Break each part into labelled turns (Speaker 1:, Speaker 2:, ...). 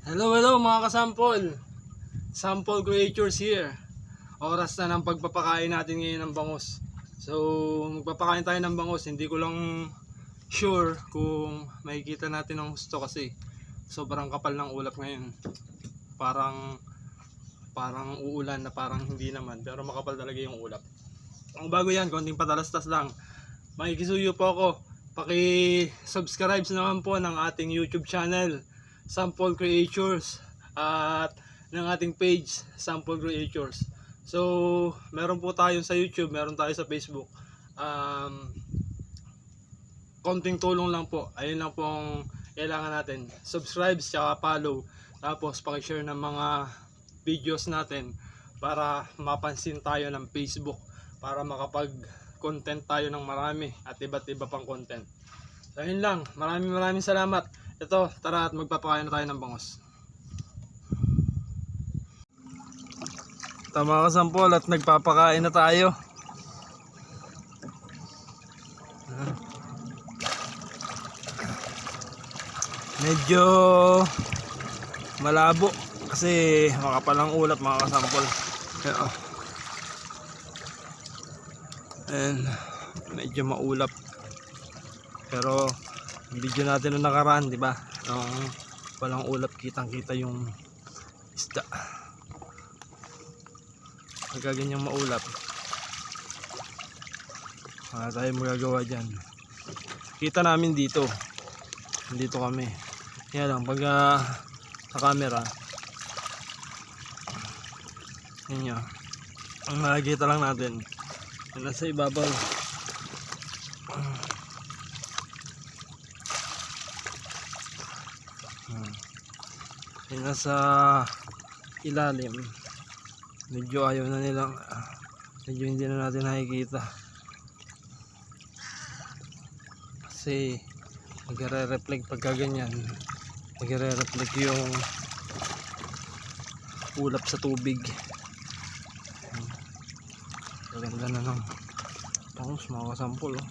Speaker 1: Hello mga kasampol. Sample Creatures here. Oras na ng pagpapakain natin ngayon ng bangus. So magpapakain tayo ng bangus. Hindi ko lang sure kung makikita natin ang gusto kasi sobrang kapal ng ulap ngayon. Parang uulan na parang hindi naman, pero makapal talaga yung ulap. Ang bago yan, konting patalastas lang. Makikisuyo po ako. Paki-subscribe naman po ng ating YouTube channel, Sample Creatures, at ng ating page, Sample Creatures. So, meron po tayo sa YouTube, meron tayo sa Facebook. Konting tulong lang po. Ayun lang po ang kailangan natin. Subscribe, tsaka follow. Tapos, paki-share ng mga videos natin para mapansin tayo ng Facebook, para makapag-content tayo ng marami at iba't iba pang content. So, ayun lang. Maraming salamat. Ito, tara at magpapakain na tayo ng bangus. Tama ka, Sampol, at nagpapakain na tayo. Medyo malabo kasi makapal ang ulap, mga kasampol. And medyo maulap. Pero video natin nung nakaraan, di ba? Nung walang ulap, kitang-kita yung isda. Pagka ganyang maulap, wala tayong magagawa dyan. Kita namin dito. Dito kami. Kaya lang, pag sa camera, yun nyo, ang nakikita lang natin yung nasa ibabaw. Yung nasa ilalim, medyo ayaw na nilang, medyo hindi na natin nakikita kasi nagre-reflect pagka ganyan, nagre-reflect yung ulap sa tubig. Maganda na ng bangus, mga kasampol, oh.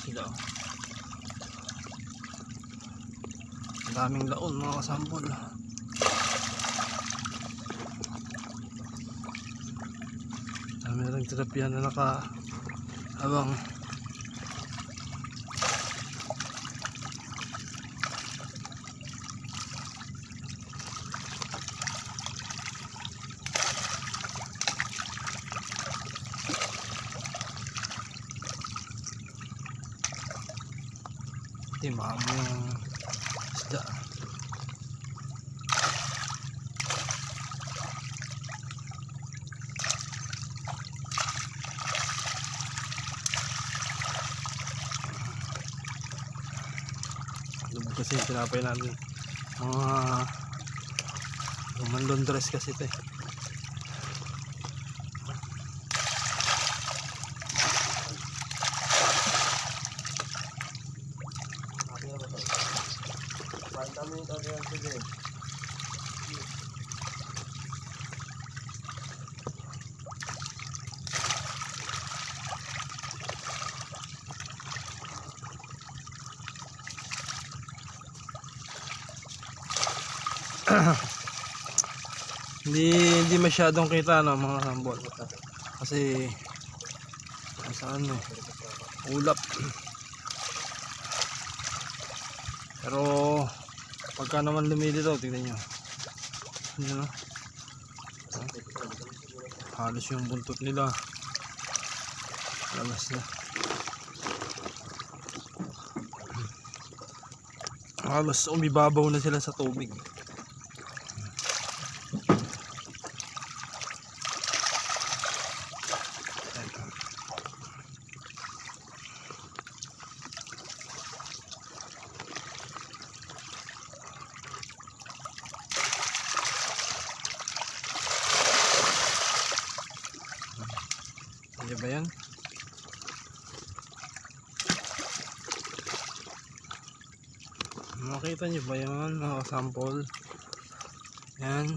Speaker 1: Sila, oh. Ang daming laon, mga kasampol. Dami na lang tilapia na nakahabang. Timam yung isda. Lubog kasi yung tinapay natin. Manlon dress kasi ito, eh. Hindi masyadong kita, no, mga sambol, kasi saan, ulap. Pero pagka naman lumilitaw, tignan nyo, yun, no? Halos yung buntot nila labas na, halos umibabaw na sila sa tubig. Hindi ba yan? Makita nyo ba yan, mga sample? Yan.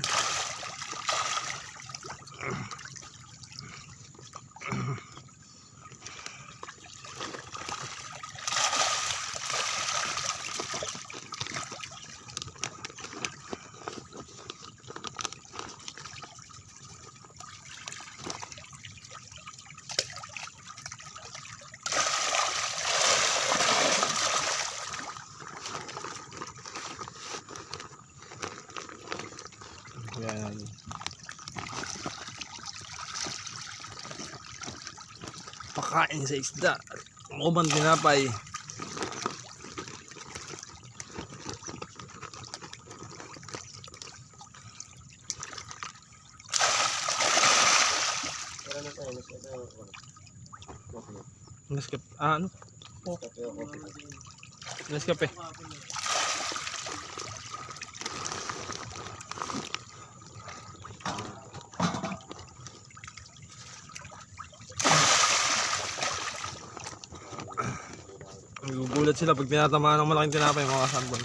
Speaker 1: pakain sa isda. Umang tinapay. Nescafe, ano? Nescafe. Nagugulat sila pag tinatamaan ng malaking tinapay mga kasambol.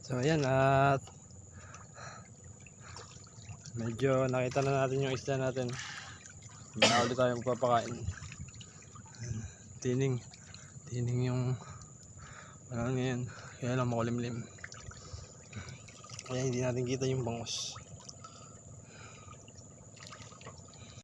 Speaker 1: So ayan, at medyo nakita na natin yung isda natin. Hindi na ulit tayo magpapakain. Tining yung ano ngayon, kaya lang makulimlim, kaya hindi natin kita yung bangos.